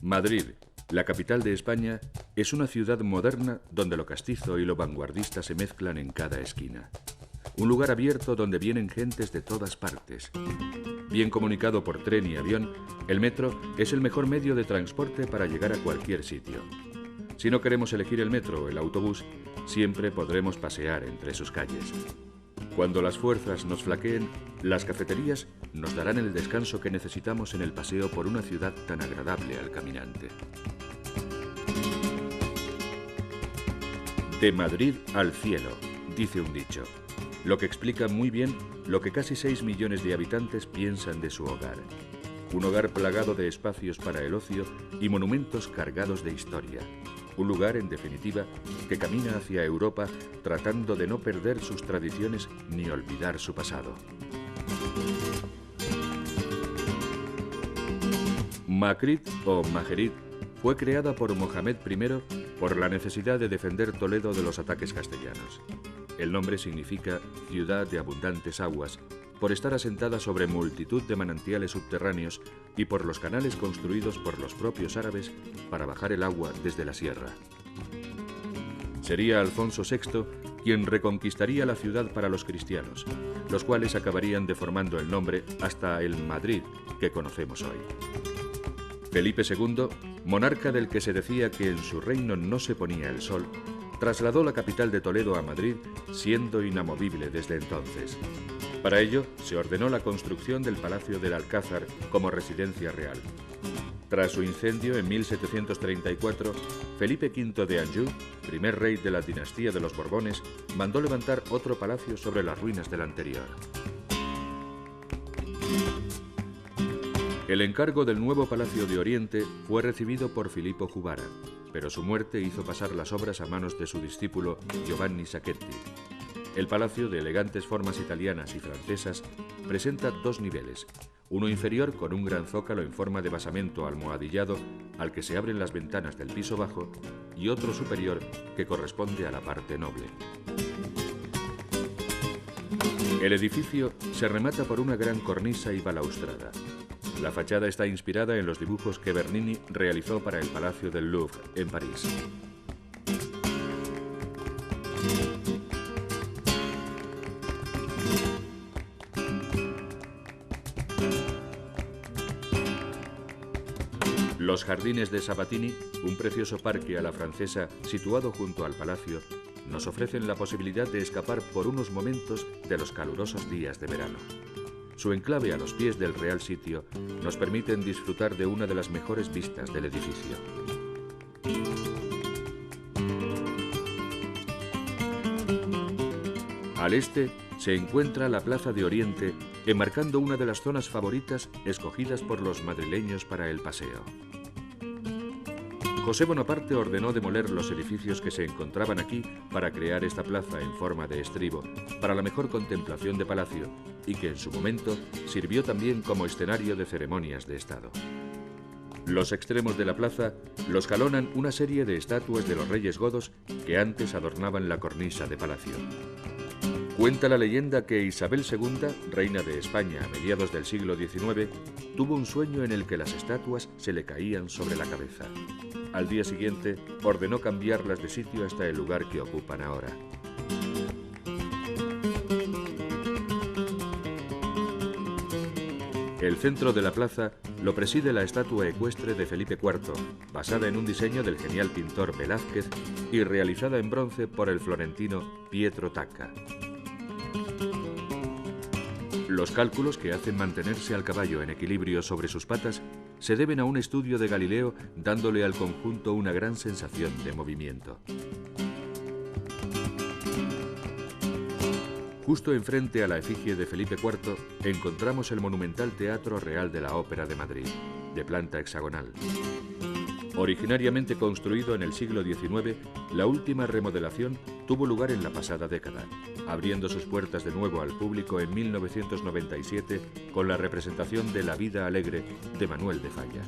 Madrid, la capital de España, es una ciudad moderna donde lo castizo y lo vanguardista se mezclan en cada esquina. Un lugar abierto donde vienen gentes de todas partes. Bien comunicado por tren y avión, el metro es el mejor medio de transporte para llegar a cualquier sitio. Si no queremos elegir el metro o el autobús, siempre podremos pasear entre sus calles. Cuando las fuerzas nos flaqueen, las cafeterías nos darán el descanso que necesitamos en el paseo por una ciudad tan agradable al caminante. De Madrid al cielo, dice un dicho, lo que explica muy bien lo que casi 6 millones de habitantes piensan de su hogar. Un hogar plagado de espacios para el ocio y monumentos cargados de historia. Un lugar, en definitiva, que camina hacia Europa tratando de no perder sus tradiciones ni olvidar su pasado. Makrit o Majerit fue creada por Mohamed I por la necesidad de defender Toledo de los ataques castellanos. El nombre significa ciudad de abundantes aguas, por estar asentada sobre multitud de manantiales subterráneos y por los canales construidos por los propios árabes para bajar el agua desde la sierra. Sería Alfonso VI quien reconquistaría la ciudad para los cristianos, los cuales acabarían deformando el nombre hasta el Madrid que conocemos hoy. Felipe II, monarca del que se decía que en su reino no se ponía el sol, trasladó la capital de Toledo a Madrid, siendo inamovible desde entonces. Para ello, se ordenó la construcción del Palacio del Alcázar como residencia real. Tras su incendio en 1734, Felipe V de Anjou, primer rey de la dinastía de los Borbones, mandó levantar otro palacio sobre las ruinas del anterior. El encargo del nuevo Palacio de Oriente fue recibido por Filippo Juvara, pero su muerte hizo pasar las obras a manos de su discípulo Giovanni Sacchetti. El palacio, de elegantes formas italianas y francesas, presenta 2 niveles, uno inferior con un gran zócalo en forma de basamento almohadillado al que se abren las ventanas del piso bajo y otro superior que corresponde a la parte noble. El edificio se remata por una gran cornisa y balaustrada. La fachada está inspirada en los dibujos que Bernini realizó para el Palacio del Louvre, en París. Los jardines de Sabatini, un precioso parque a la francesa situado junto al palacio, nos ofrecen la posibilidad de escapar por unos momentos de los calurosos días de verano. Su enclave a los pies del Real Sitio nos permiten disfrutar de una de las mejores vistas del edificio. Al este se encuentra la Plaza de Oriente, enmarcando una de las zonas favoritas escogidas por los madrileños para el paseo. José Bonaparte ordenó demoler los edificios que se encontraban aquí para crear esta plaza en forma de estribo, para la mejor contemplación de palacio, y que en su momento sirvió también como escenario de ceremonias de Estado. Los extremos de la plaza los jalonan una serie de estatuas de los reyes godos que antes adornaban la cornisa de palacio. Cuenta la leyenda que Isabel II, reina de España a mediados del siglo XIX, tuvo un sueño en el que las estatuas se le caían sobre la cabeza. Al día siguiente, ordenó cambiarlas de sitio hasta el lugar que ocupan ahora. El centro de la plaza lo preside la estatua ecuestre de Felipe IV, basada en un diseño del genial pintor Velázquez y realizada en bronce por el florentino Pietro Tacca. Los cálculos que hacen mantenerse al caballo en equilibrio sobre sus patas se deben a un estudio de Galileo, dándole al conjunto una gran sensación de movimiento. Justo enfrente a la efigie de Felipe IV encontramos el monumental Teatro Real de la Ópera de Madrid, de planta hexagonal. Originariamente construido en el siglo XIX, la última remodelación tuvo lugar en la pasada década, abriendo sus puertas de nuevo al público en 1997 con la representación de La vida alegre de Manuel de Falla.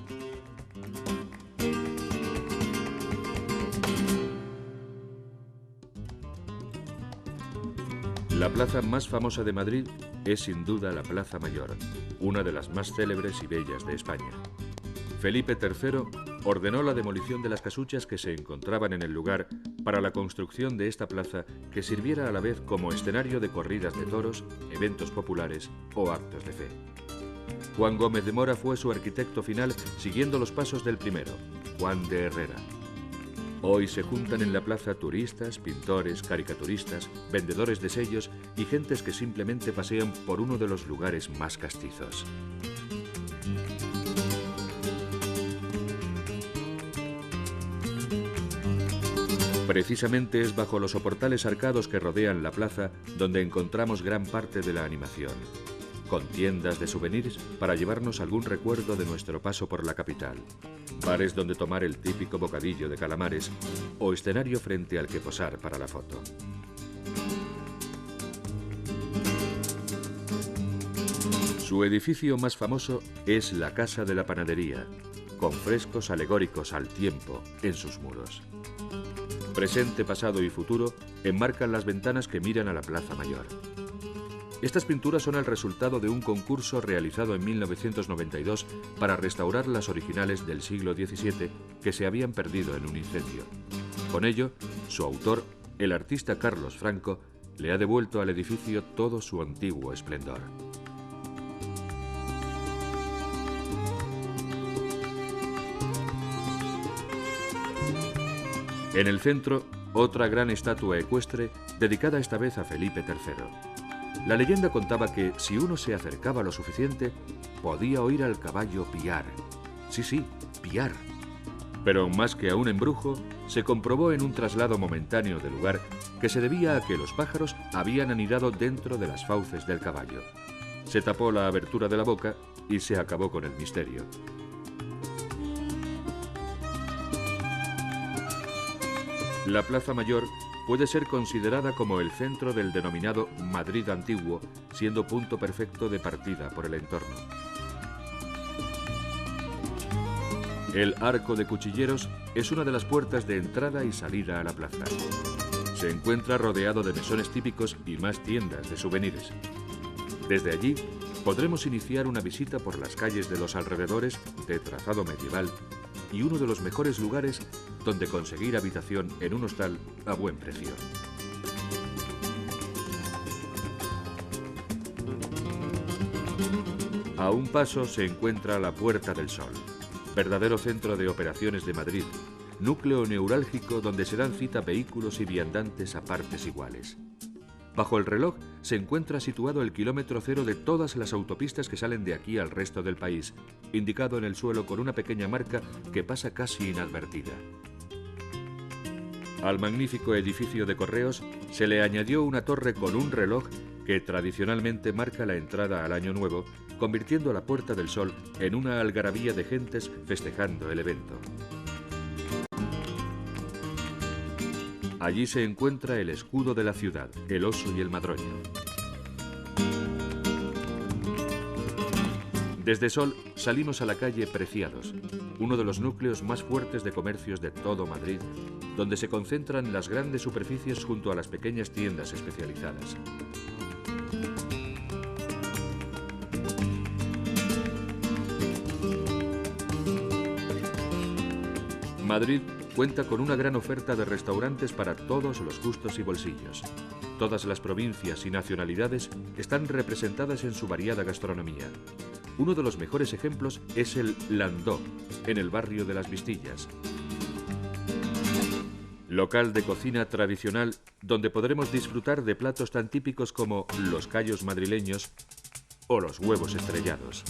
La plaza más famosa de Madrid es sin duda la Plaza Mayor, una de las más célebres y bellas de España. Felipe III ordenó la demolición de las casuchas que se encontraban en el lugar para la construcción de esta plaza que sirviera a la vez como escenario de corridas de toros, eventos populares o actos de fe. Juan Gómez de Mora fue su arquitecto final siguiendo los pasos del primero, Juan de Herrera. Hoy se juntan en la plaza turistas, pintores, caricaturistas, vendedores de sellos y gentes que simplemente pasean por uno de los lugares más castizos. Precisamente es bajo los soportales arcados que rodean la plaza donde encontramos gran parte de la animación, con tiendas de souvenirs para llevarnos algún recuerdo de nuestro paso por la capital, bares donde tomar el típico bocadillo de calamares o escenario frente al que posar para la foto. Su edificio más famoso es la Casa de la Panadería, con frescos alegóricos al tiempo en sus muros. Presente, pasado y futuro enmarcan las ventanas que miran a la Plaza Mayor. Estas pinturas son el resultado de un concurso realizado en 1992 para restaurar las originales del siglo XVII que se habían perdido en un incendio. Con ello, su autor, el artista Carlos Franco, le ha devuelto al edificio todo su antiguo esplendor. En el centro, otra gran estatua ecuestre dedicada esta vez a Felipe III. La leyenda contaba que si uno se acercaba lo suficiente, podía oír al caballo piar. Sí, piar. Pero más que a un embrujo, se comprobó en un traslado momentáneo del lugar que se debía a que los pájaros habían anidado dentro de las fauces del caballo. Se tapó la abertura de la boca y se acabó con el misterio. La Plaza Mayor puede ser considerada como el centro del denominado Madrid antiguo, siendo punto perfecto de partida por el entorno. El Arco de Cuchilleros es una de las puertas de entrada y salida a la plaza. Se encuentra rodeado de mesones típicos y más tiendas de souvenirs. Desde allí podremos iniciar una visita por las calles de los alrededores de trazado medieval y uno de los mejores lugares donde conseguir habitación en un hostal a buen precio. A un paso se encuentra la Puerta del Sol, verdadero centro de operaciones de Madrid, núcleo neurálgico donde se dan cita vehículos y viandantes a partes iguales. Bajo el reloj se encuentra situado el kilómetro cero de todas las autopistas que salen de aquí al resto del país, indicado en el suelo con una pequeña marca que pasa casi inadvertida. Al magnífico edificio de correos se le añadió una torre con un reloj que tradicionalmente marca la entrada al Año Nuevo, convirtiendo la Puerta del Sol en una algarabía de gentes festejando el evento. Allí se encuentra el escudo de la ciudad, el oso y el madroño. Desde Sol salimos a la calle Preciados, uno de los núcleos más fuertes de comercios de todo Madrid, donde se concentran las grandes superficies junto a las pequeñas tiendas especializadas. Madrid cuenta con una gran oferta de restaurantes para todos los gustos y bolsillos. Todas las provincias y nacionalidades están representadas en su variada gastronomía. Uno de los mejores ejemplos es el Landó, en el barrio de Las Vistillas. Local de cocina tradicional donde podremos disfrutar de platos tan típicos como los callos madrileños o los huevos estrellados.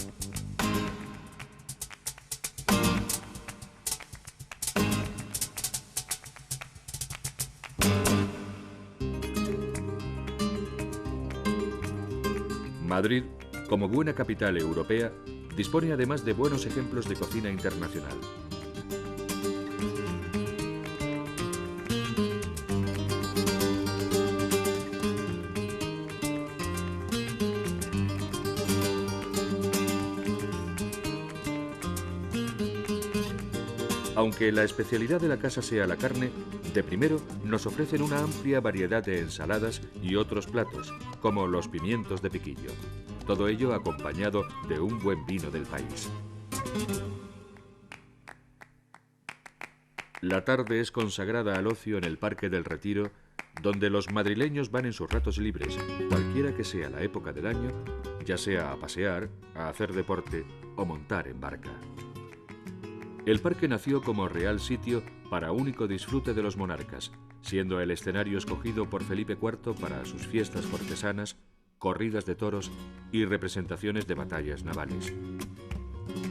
Madrid, como buena capital europea, dispone además de buenos ejemplos de cocina internacional. Aunque la especialidad de la casa sea la carne, de primero nos ofrecen una amplia variedad de ensaladas y otros platos, como los pimientos de piquillo. Todo ello acompañado de un buen vino del país. La tarde es consagrada al ocio en el Parque del Retiro, donde los madrileños van en sus ratos libres, cualquiera que sea la época del año, ya sea a pasear, a hacer deporte o montar en barca. El parque nació como real sitio para único disfrute de los monarcas, siendo el escenario escogido por Felipe IV para sus fiestas cortesanas, corridas de toros y representaciones de batallas navales.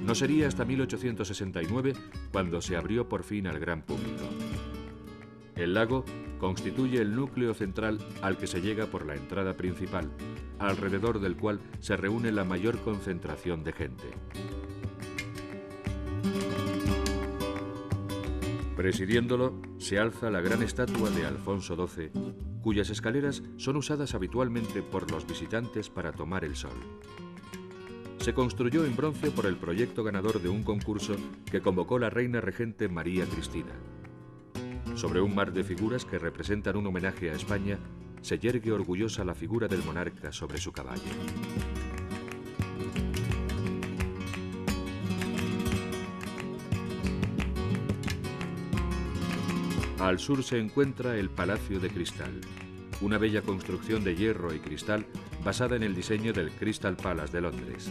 No sería hasta 1869 cuando se abrió por fin al gran público. El lago constituye el núcleo central al que se llega por la entrada principal, alrededor del cual se reúne la mayor concentración de gente. Presidiéndolo se alza la gran estatua de Alfonso XII, cuyas escaleras son usadas habitualmente por los visitantes para tomar el sol. Se construyó en bronce por el proyecto ganador de un concurso que convocó la reina regente María Cristina. Sobre un mar de figuras que representan un homenaje a España, se yergue orgullosa la figura del monarca sobre su caballo. Al sur se encuentra el Palacio de Cristal, una bella construcción de hierro y cristal basada en el diseño del Crystal Palace de Londres.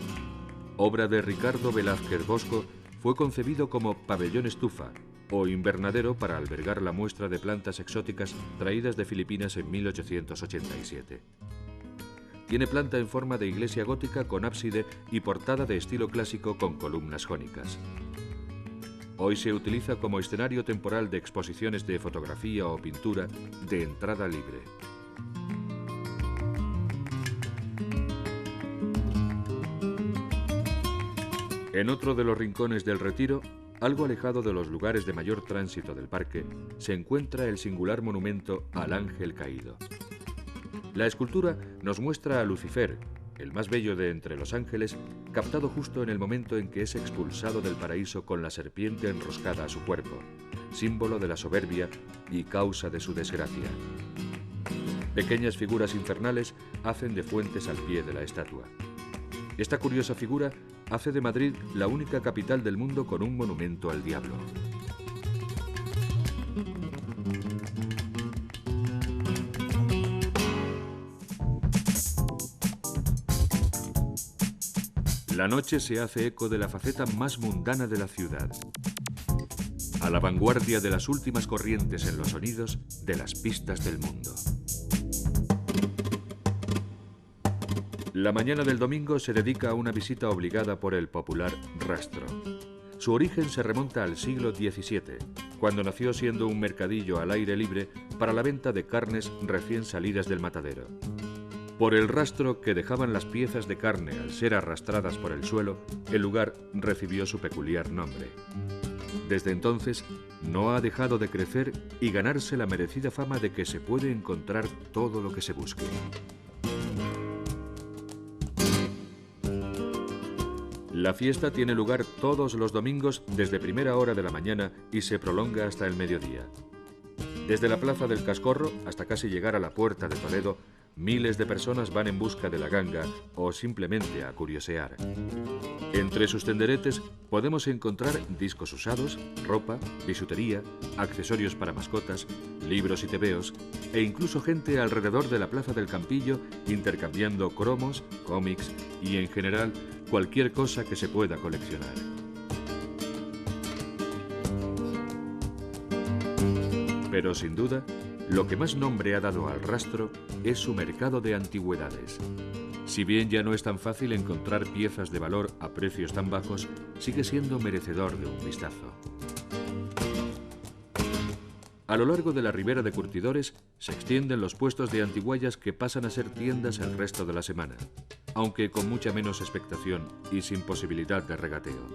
Obra de Ricardo Velázquez Bosco, fue concebido como pabellón estufa o invernadero para albergar la muestra de plantas exóticas traídas de Filipinas en 1887. Tiene planta en forma de iglesia gótica con ábside y portada de estilo clásico con columnas jónicas. Hoy se utiliza como escenario temporal de exposiciones de fotografía o pintura de entrada libre. En otro de los rincones del Retiro, algo alejado de los lugares de mayor tránsito del parque, se encuentra el singular monumento al Ángel Caído. La escultura nos muestra a Lucifer, el más bello de entre los ángeles, captado justo en el momento en que es expulsado del paraíso con la serpiente enroscada a su cuerpo, símbolo de la soberbia y causa de su desgracia. Pequeñas figuras infernales hacen de fuentes al pie de la estatua. Esta curiosa figura hace de Madrid la única capital del mundo con un monumento al diablo. La noche se hace eco de la faceta más mundana de la ciudad, a la vanguardia de las últimas corrientes en los sonidos de las pistas del mundo. La mañana del domingo se dedica a una visita obligada por el popular rastro. Su origen se remonta al siglo XVII, cuando nació siendo un mercadillo al aire libre para la venta de carnes recién salidas del matadero. Por el rastro que dejaban las piezas de carne al ser arrastradas por el suelo, el lugar recibió su peculiar nombre. Desde entonces, no ha dejado de crecer y ganarse la merecida fama de que se puede encontrar todo lo que se busque. La fiesta tiene lugar todos los domingos desde primera hora de la mañana y se prolonga hasta el mediodía. Desde la Plaza del Cascorro hasta casi llegar a la Puerta de Toledo, miles de personas van en busca de la ganga o simplemente a curiosear. Entre sus tenderetes podemos encontrar discos usados, ropa, bisutería, accesorios para mascotas, libros y tebeos e incluso gente alrededor de la Plaza del Campillo intercambiando cromos, cómics y en general cualquier cosa que se pueda coleccionar. Pero sin duda, lo que más nombre ha dado al rastro es su mercado de antigüedades. Si bien ya no es tan fácil encontrar piezas de valor a precios tan bajos, sigue siendo merecedor de un vistazo. A lo largo de la ribera de Curtidores se extienden los puestos de antiguallas que pasan a ser tiendas el resto de la semana, aunque con mucha menos expectación y sin posibilidad de regateo.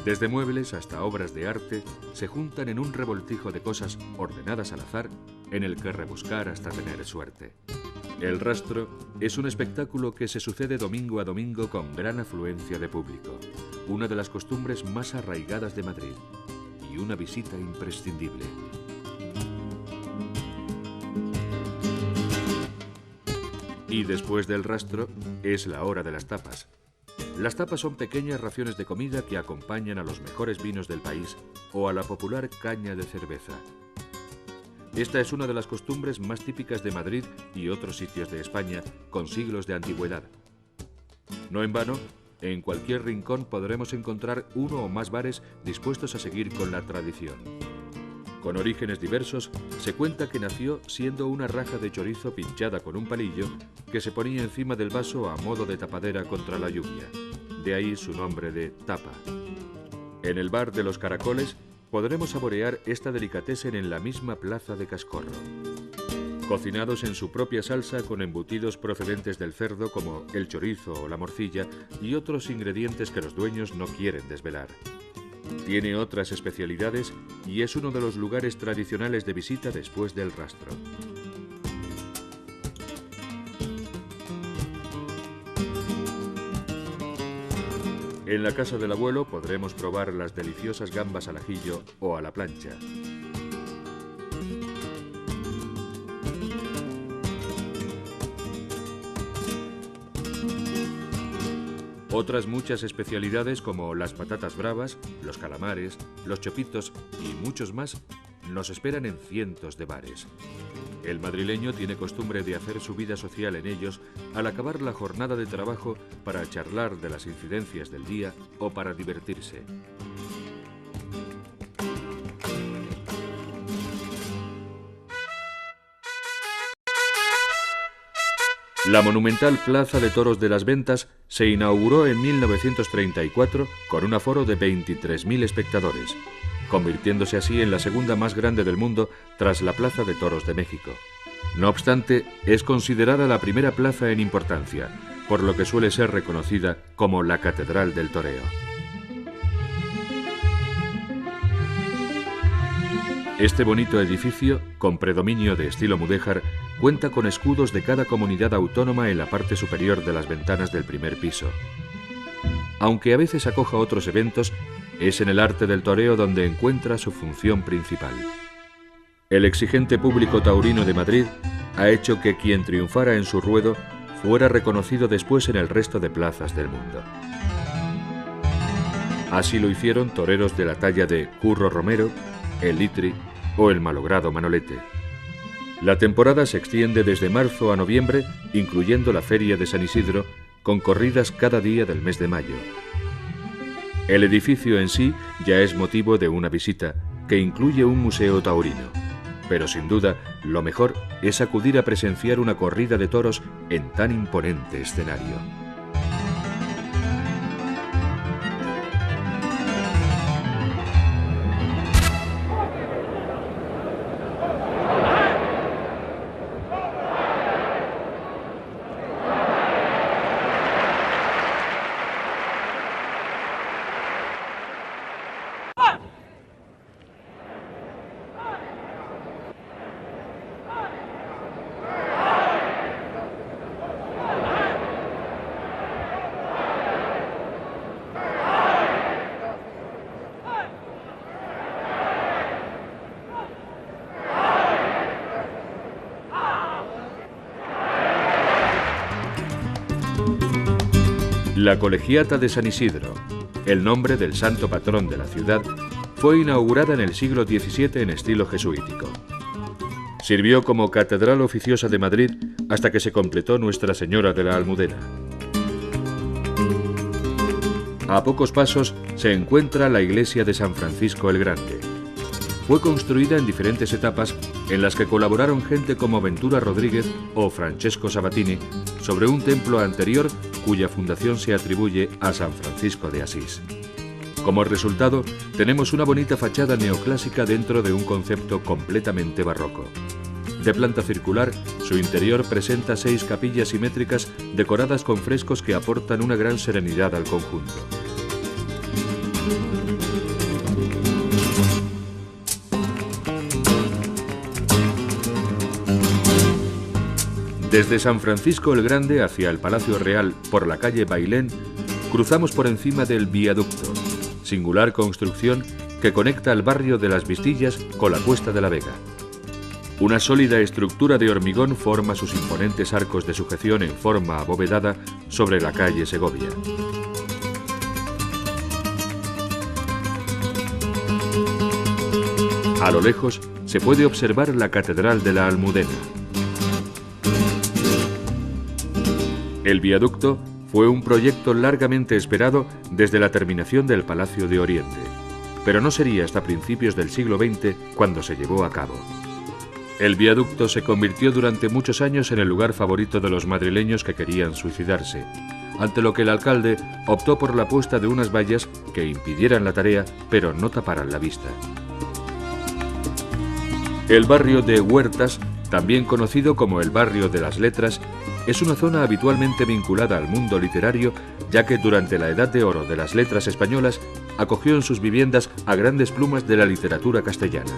Desde muebles hasta obras de arte se juntan en un revoltijo de cosas ordenadas al azar en el que rebuscar hasta tener suerte. El rastro es un espectáculo que se sucede domingo a domingo con gran afluencia de público, una de las costumbres más arraigadas de Madrid y una visita imprescindible. Y después del rastro es la hora de las tapas. Las tapas son pequeñas raciones de comida que acompañan a los mejores vinos del país o a la popular caña de cerveza. Esta es una de las costumbres más típicas de Madrid y otros sitios de España con siglos de antigüedad. No en vano, en cualquier rincón podremos encontrar uno o más bares dispuestos a seguir con la tradición. Con orígenes diversos, se cuenta que nació siendo una raja de chorizo pinchada con un palillo que se ponía encima del vaso a modo de tapadera contra la lluvia. De ahí su nombre de tapa. En el bar de los Caracoles podremos saborear esta delicatessen en la misma plaza de Cascorro. Cocinados en su propia salsa con embutidos procedentes del cerdo como el chorizo o la morcilla y otros ingredientes que los dueños no quieren desvelar. Tiene otras especialidades y es uno de los lugares tradicionales de visita después del Rastro. En la casa del abuelo podremos probar las deliciosas gambas al ajillo o a la plancha. Otras muchas especialidades como las patatas bravas, los calamares, los chopitos y muchos más nos esperan en cientos de bares. El madrileño tiene costumbre de hacer su vida social en ellos al acabar la jornada de trabajo para charlar de las incidencias del día o para divertirse. La monumental Plaza de Toros de las Ventas se inauguró en 1934 con un aforo de 23.000 espectadores, convirtiéndose así en la segunda más grande del mundo tras la Plaza de Toros de México. No obstante, es considerada la primera plaza en importancia, por lo que suele ser reconocida como la Catedral del Toreo. Este bonito edificio, con predominio de estilo mudéjar, cuenta con escudos de cada comunidad autónoma en la parte superior de las ventanas del primer piso. Aunque a veces acoja otros eventos, es en el arte del toreo donde encuentra su función principal. El exigente público taurino de Madrid ha hecho que quien triunfara en su ruedo fuera reconocido después en el resto de plazas del mundo. Así lo hicieron toreros de la talla de Curro Romero, el Litri o el malogrado Manolete. La temporada se extiende desde marzo a noviembre, incluyendo la Feria de San Isidro, con corridas cada día del mes de mayo. El edificio en sí ya es motivo de una visita, que incluye un museo taurino. Pero sin duda, lo mejor es acudir a presenciar una corrida de toros en tan imponente escenario. La Colegiata de San Isidro, el nombre del santo patrón de la ciudad, fue inaugurada en el siglo XVII en estilo jesuítico. Sirvió como catedral oficiosa de Madrid hasta que se completó Nuestra Señora de la Almudena. A pocos pasos se encuentra la iglesia de San Francisco el Grande. Fue construida en diferentes etapas en las que colaboraron gente como Ventura Rodríguez o Francesco Sabatini sobre un templo anterior cuya fundación se atribuye a San Francisco de Asís. Como resultado, tenemos una bonita fachada neoclásica dentro de un concepto completamente barroco. De planta circular, su interior presenta 6 capillas simétricas decoradas con frescos que aportan una gran serenidad al conjunto. Desde San Francisco el Grande hacia el Palacio Real por la calle Bailén, cruzamos por encima del viaducto, singular construcción que conecta el barrio de Las Vistillas con la Cuesta de la Vega. Una sólida estructura de hormigón forma sus imponentes arcos de sujeción en forma abovedada sobre la calle Segovia. A lo lejos se puede observar la Catedral de la Almudena. El viaducto fue un proyecto largamente esperado desde la terminación del Palacio de Oriente, pero no sería hasta principios del siglo XX cuando se llevó a cabo. El viaducto se convirtió durante muchos años en el lugar favorito de los madrileños que querían suicidarse, ante lo que el alcalde optó por la puesta de unas vallas que impidieran la tarea, pero no taparan la vista. El barrio de Huertas, también conocido como el barrio de las Letras, es una zona habitualmente vinculada al mundo literario, ya que durante la Edad de Oro de las letras españolas acogió en sus viviendas a grandes plumas de la literatura castellana.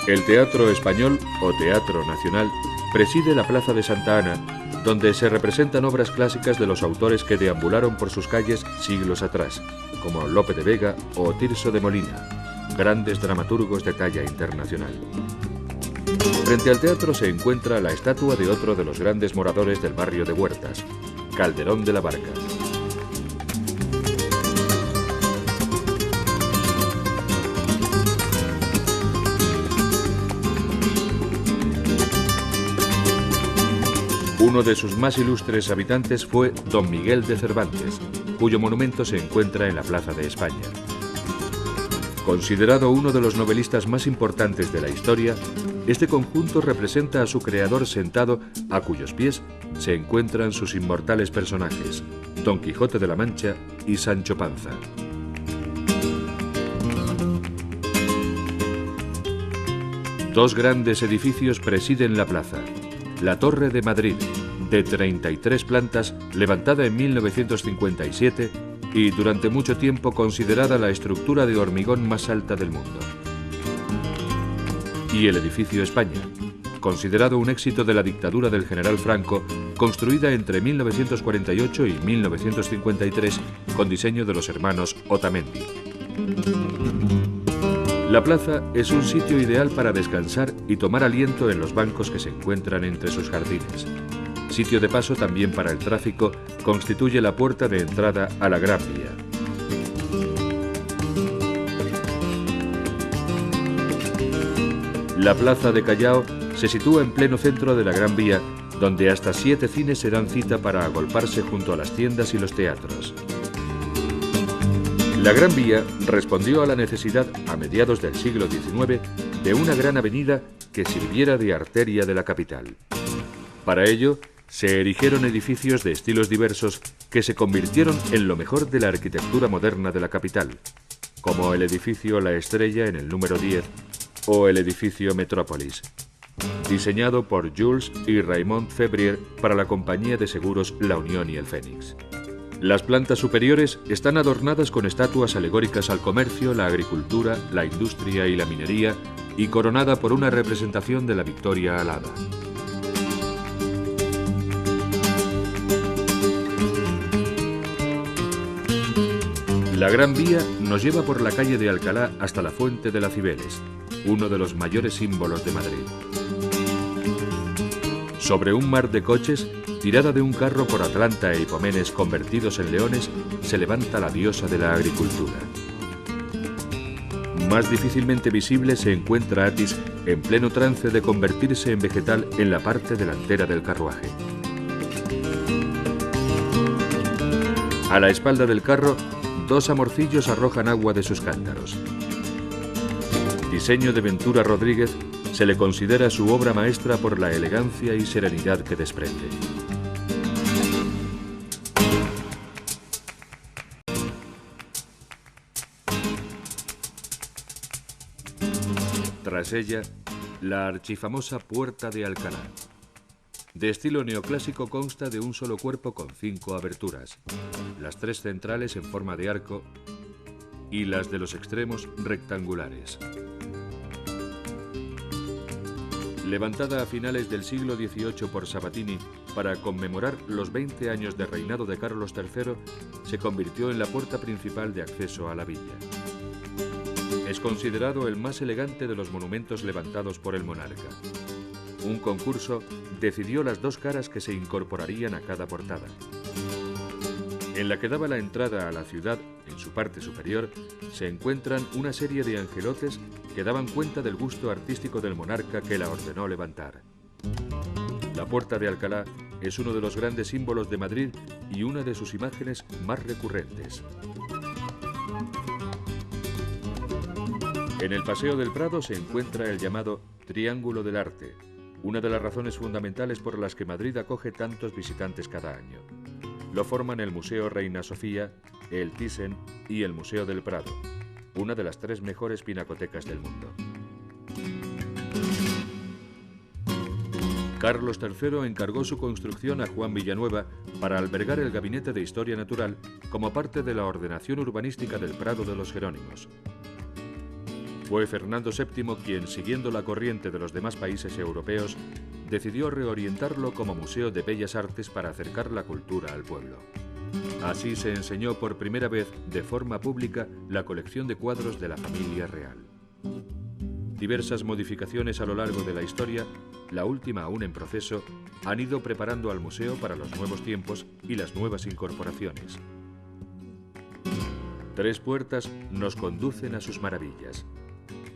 El Teatro Español o Teatro Nacional preside la Plaza de Santa Ana, donde se representan obras clásicas de los autores que deambularon por sus calles siglos atrás, como Lope de Vega o Tirso de Molina, grandes dramaturgos de talla internacional. Frente al teatro se encuentra la estatua de otro de los grandes moradores del barrio de Huertas, Calderón de la Barca. Uno de sus más ilustres habitantes fue Don Miguel de Cervantes, cuyo monumento se encuentra en la Plaza de España. Considerado uno de los novelistas más importantes de la historia, este conjunto representa a su creador sentado, a cuyos pies se encuentran sus inmortales personajes, Don Quijote de la Mancha y Sancho Panza. Dos grandes edificios presiden la plaza. La Torre de Madrid, de 33 plantas, levantada en 1957 y durante mucho tiempo considerada la estructura de hormigón más alta del mundo. Y el edificio España, considerado un éxito de la dictadura del general Franco, construida entre 1948 y 1953 con diseño de los hermanos Otamendi. La plaza es un sitio ideal para descansar y tomar aliento en los bancos que se encuentran entre sus jardines. Sitio de paso también para el tráfico, constituye la puerta de entrada a la Gran Vía. La plaza de Callao se sitúa en pleno centro de la Gran Vía, donde hasta 7 cines se dan cita para agolparse junto a las tiendas y los teatros. La Gran Vía respondió a la necesidad, a mediados del siglo XIX, de una gran avenida que sirviera de arteria de la capital. Para ello, se erigieron edificios de estilos diversos que se convirtieron en lo mejor de la arquitectura moderna de la capital, como el edificio La Estrella en el número 10 o el edificio Metrópolis, diseñado por Jules y Raymond Février para la compañía de seguros La Unión y el Fénix. Las plantas superiores están adornadas con estatuas alegóricas al comercio, la agricultura, la industria y la minería, y coronada por una representación de la Victoria alada. La Gran Vía nos lleva por la calle de Alcalá hasta la Fuente de la Cibeles, uno de los mayores símbolos de Madrid. Sobre un mar de coches, tirada de un carro por Atlanta e Hipomenes convertidos en leones, se levanta la diosa de la agricultura. Más difícilmente visible se encuentra Atis en pleno trance de convertirse en vegetal en la parte delantera del carruaje. A la espalda del carro, 2 amorcillos arrojan agua de sus cántaros. Diseño de Ventura Rodríguez, se le considera su obra maestra por la elegancia y serenidad que desprende. Tras ella, la archifamosa Puerta de Alcalá. De estilo neoclásico, consta de un solo cuerpo con 5 aberturas, las 3 centrales en forma de arco y las de los extremos rectangulares. Levantada a finales del siglo XVIII por Sabatini para conmemorar los 20 años de reinado de Carlos III, se convirtió en la puerta principal de acceso a la villa. Es considerado el más elegante de los monumentos levantados por el monarca. Un concurso decidió las 2 caras que se incorporarían a cada portada. En la que daba la entrada a la ciudad, en su parte superior, se encuentran una serie de angelotes que daban cuenta del gusto artístico del monarca que la ordenó levantar. La Puerta de Alcalá es uno de los grandes símbolos de Madrid y una de sus imágenes más recurrentes. En el Paseo del Prado se encuentra el llamado Triángulo del Arte, una de las razones fundamentales por las que Madrid acoge tantos visitantes cada año. Lo forman el Museo Reina Sofía, el Thyssen y el Museo del Prado, una de las 3 mejores pinacotecas del mundo. Carlos III encargó su construcción a Juan Villanueva para albergar el Gabinete de Historia Natural como parte de la ordenación urbanística del Prado de los Jerónimos. Fue Fernando VII quien, siguiendo la corriente de los demás países europeos, decidió reorientarlo como Museo de Bellas Artes para acercar la cultura al pueblo. Así se enseñó por primera vez de forma pública la colección de cuadros de la familia real. Diversas modificaciones a lo largo de la historia, la última aún en proceso, han ido preparando al museo para los nuevos tiempos y las nuevas incorporaciones. 3 puertas nos conducen a sus maravillas.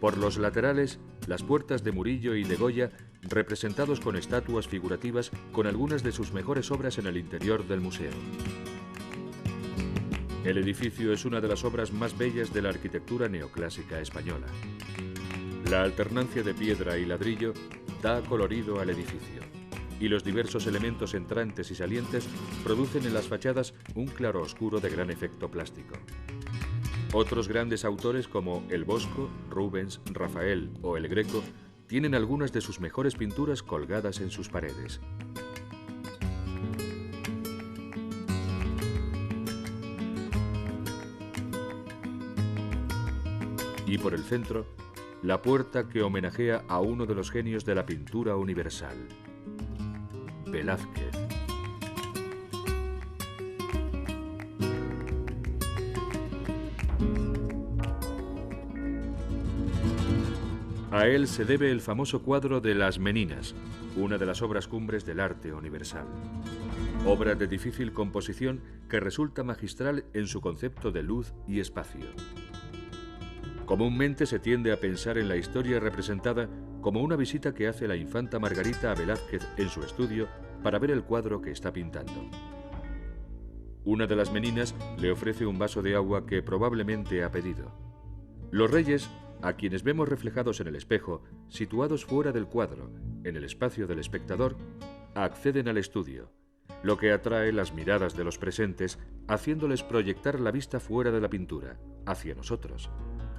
Por los laterales, las puertas de Murillo y de Goya, representados con estatuas figurativas con algunas de sus mejores obras en el interior del museo. El edificio es una de las obras más bellas de la arquitectura neoclásica española. La alternancia de piedra y ladrillo da colorido al edificio, y los diversos elementos entrantes y salientes producen en las fachadas un claroscuro de gran efecto plástico. Otros grandes autores como el Bosco, Rubens, Rafael o el Greco tienen algunas de sus mejores pinturas colgadas en sus paredes. Y por el centro, la puerta que homenajea a uno de los genios de la pintura universal, Velázquez. A él se debe el famoso cuadro de Las Meninas, una de las obras cumbres del arte universal. Obra de difícil composición que resulta magistral en su concepto de luz y espacio. Comúnmente se tiende a pensar en la historia representada como una visita que hace la infanta Margarita a Velázquez en su estudio para ver el cuadro que está pintando. Una de las meninas le ofrece un vaso de agua que probablemente ha pedido. Los reyes, a quienes vemos reflejados en el espejo, situados fuera del cuadro, en el espacio del espectador, acceden al estudio, lo que atrae las miradas de los presentes, haciéndoles proyectar la vista fuera de la pintura, hacia nosotros,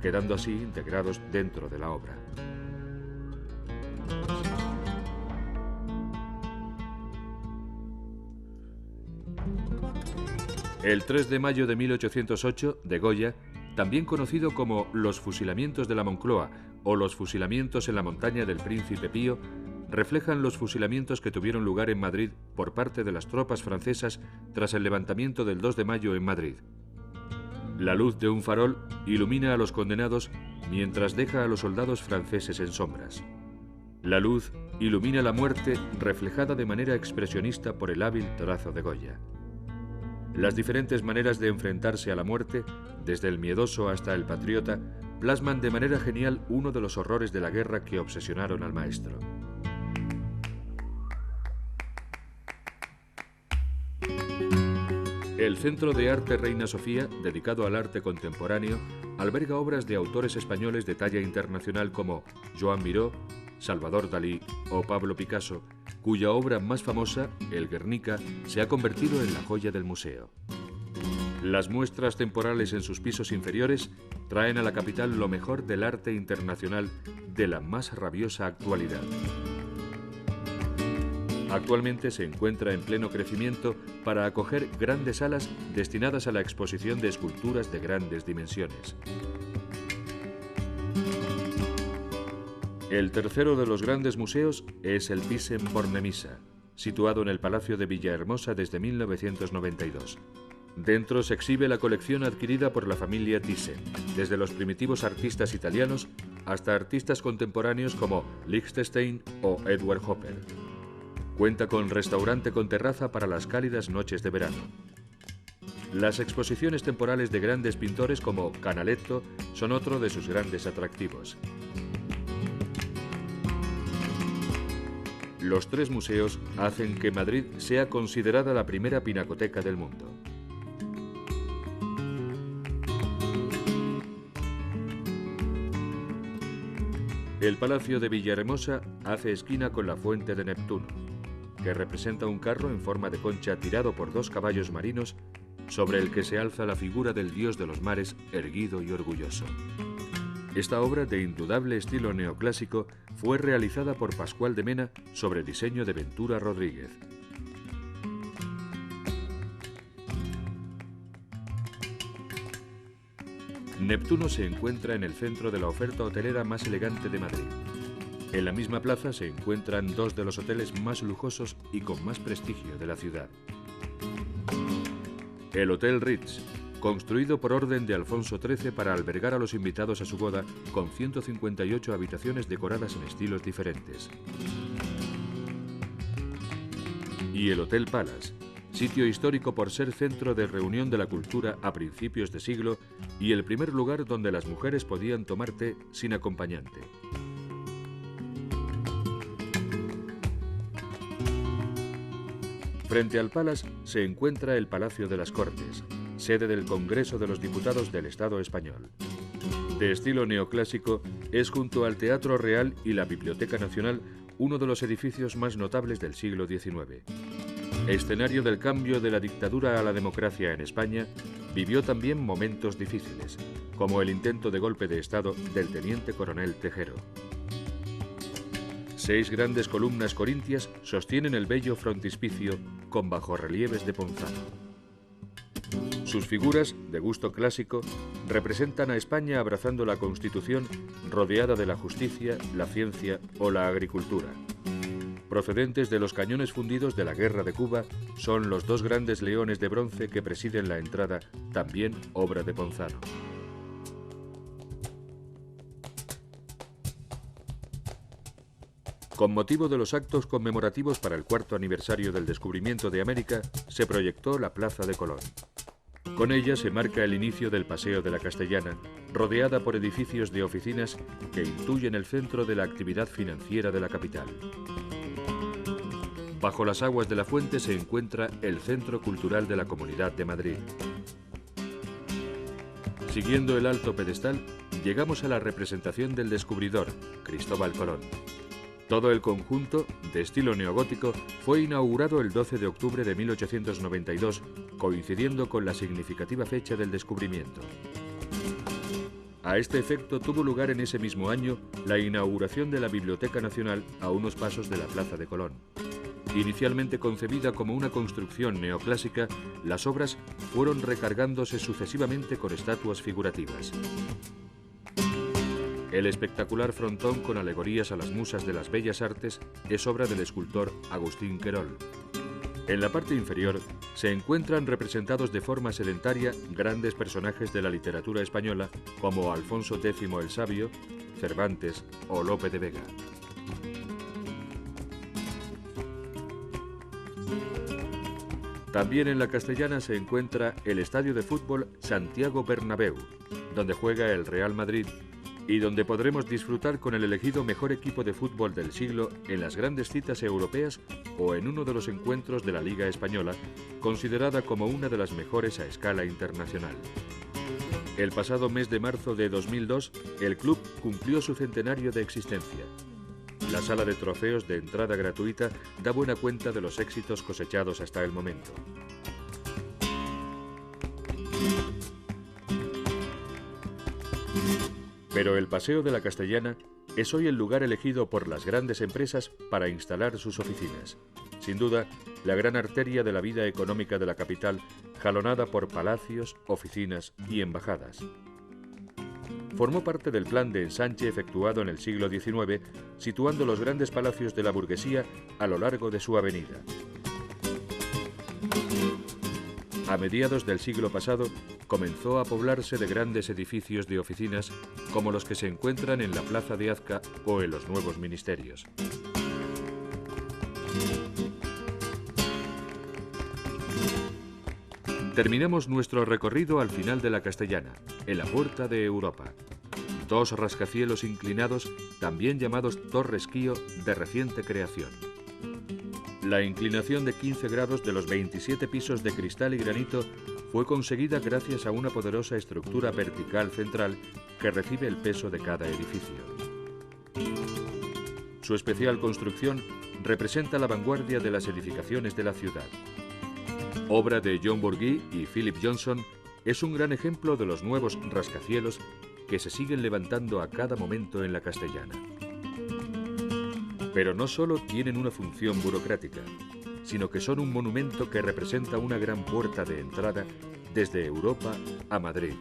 quedando así integrados dentro de la obra. El 3 de mayo de 1808, de Goya, también conocido como los fusilamientos de la Moncloa o los fusilamientos en la montaña del Príncipe Pío, reflejan los fusilamientos que tuvieron lugar en Madrid por parte de las tropas francesas tras el levantamiento del 2 de mayo en Madrid. La luz de un farol ilumina a los condenados mientras deja a los soldados franceses en sombras. La luz ilumina la muerte reflejada de manera expresionista por el hábil trazo de Goya. Las diferentes maneras de enfrentarse a la muerte, desde el miedoso hasta el patriota, plasman de manera genial uno de los horrores de la guerra que obsesionaron al maestro. El Centro de Arte Reina Sofía, dedicado al arte contemporáneo, alberga obras de autores españoles de talla internacional como Joan Miró, Salvador Dalí o Pablo Picasso, cuya obra más famosa, el Guernica, se ha convertido en la joya del museo. Las muestras temporales en sus pisos inferiores traen a la capital lo mejor del arte internacional de la más rabiosa actualidad. Actualmente se encuentra en pleno crecimiento para acoger grandes salas destinadas a la exposición de esculturas de grandes dimensiones. El tercero de los grandes museos es el Thyssen-Bornemisza, situado en el Palacio de Villahermosa desde 1992. Dentro se exhibe la colección adquirida por la familia Thyssen, desde los primitivos artistas italianos hasta artistas contemporáneos como Liechtenstein o Edward Hopper. Cuenta con restaurante con terraza para las cálidas noches de verano. Las exposiciones temporales de grandes pintores como Canaletto son otro de sus grandes atractivos. Los tres museos hacen que Madrid sea considerada la primera pinacoteca del mundo. El Palacio de Villahermosa hace esquina con la Fuente de Neptuno, que representa un carro en forma de concha tirado por dos caballos marinos sobre el que se alza la figura del dios de los mares erguido y orgulloso. Esta obra, de indudable estilo neoclásico, fue realizada por Pascual de Mena sobre diseño de Ventura Rodríguez. Neptuno se encuentra en el centro de la oferta hotelera más elegante de Madrid. En la misma plaza se encuentran dos de los hoteles más lujosos y con más prestigio de la ciudad. El Hotel Ritz, construido por orden de Alfonso XIII para albergar a los invitados a su boda, con 158 habitaciones decoradas en estilos diferentes. Y el Hotel Palace, sitio histórico por ser centro de reunión de la cultura a principios de siglo y el primer lugar donde las mujeres podían tomar té sin acompañante. Frente al Palace se encuentra el Palacio de las Cortes, sede del Congreso de los Diputados del Estado español. De estilo neoclásico, es junto al Teatro Real y la Biblioteca Nacional uno de los edificios más notables del siglo XIX. Escenario del cambio de la dictadura a la democracia en España, vivió también momentos difíciles, como el intento de golpe de Estado del teniente coronel Tejero. 6 grandes columnas corintias sostienen el bello frontispicio con bajorrelieves de Ponzano. Sus figuras, de gusto clásico, representan a España abrazando la Constitución, rodeada de la justicia, la ciencia o la agricultura. Procedentes de los cañones fundidos de la Guerra de Cuba, son los 2 grandes leones de bronce que presiden la entrada, también obra de Ponzano. Con motivo de los actos conmemorativos para el 4º aniversario del descubrimiento de América, se proyectó la Plaza de Colón. Con ella se marca el inicio del Paseo de la Castellana, rodeada por edificios de oficinas que intuyen el centro de la actividad financiera de la capital. Bajo las aguas de la fuente se encuentra el Centro Cultural de la Comunidad de Madrid. Siguiendo el alto pedestal, llegamos a la representación del descubridor, Cristóbal Colón. Todo el conjunto, de estilo neogótico, fue inaugurado el 12 de octubre de 1892, coincidiendo con la significativa fecha del descubrimiento. A este efecto tuvo lugar en ese mismo año la inauguración de la Biblioteca Nacional a unos pasos de la Plaza de Colón. Inicialmente concebida como una construcción neoclásica, las obras fueron recargándose sucesivamente con estatuas figurativas. El espectacular frontón con alegorías a las musas de las bellas artes es obra del escultor Agustín Querol. En la parte inferior se encuentran representados de forma sedentaria grandes personajes de la literatura española como Alfonso X el Sabio, Cervantes o Lope de Vega. También en la Castellana se encuentra el estadio de fútbol Santiago Bernabéu, donde juega el Real Madrid y donde podremos disfrutar con el elegido mejor equipo de fútbol del siglo en las grandes citas europeas o en uno de los encuentros de la Liga Española, considerada como una de las mejores a escala internacional. El pasado mes de marzo de 2002, el club cumplió su centenario de existencia. La sala de trofeos de entrada gratuita da buena cuenta de los éxitos cosechados hasta el momento. Pero el Paseo de la Castellana es hoy el lugar elegido por las grandes empresas para instalar sus oficinas. Sin duda, la gran arteria de la vida económica de la capital, jalonada por palacios, oficinas y embajadas. Formó parte del plan de ensanche efectuado en el siglo XIX, situando los grandes palacios de la burguesía a lo largo de su avenida. A mediados del siglo pasado, comenzó a poblarse de grandes edificios de oficinas como los que se encuentran en la Plaza de Azca o en los nuevos ministerios. Terminamos nuestro recorrido al final de la Castellana, en la Puerta de Europa. Dos rascacielos inclinados, también llamados Torres Kío, de reciente creación. La inclinación de 15 grados de los 27 pisos de cristal y granito fue conseguida gracias a una poderosa estructura vertical central que recibe el peso de cada edificio. Su especial construcción representa la vanguardia de las edificaciones de la ciudad. Obra de John Burgee y Philip Johnson, es un gran ejemplo de los nuevos rascacielos que se siguen levantando a cada momento en la Castellana. Pero no solo tienen una función burocrática, sino que son un monumento que representa una gran puerta de entrada desde Europa a Madrid,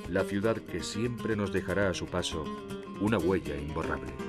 la ciudad que siempre nos dejará a su paso una huella imborrable.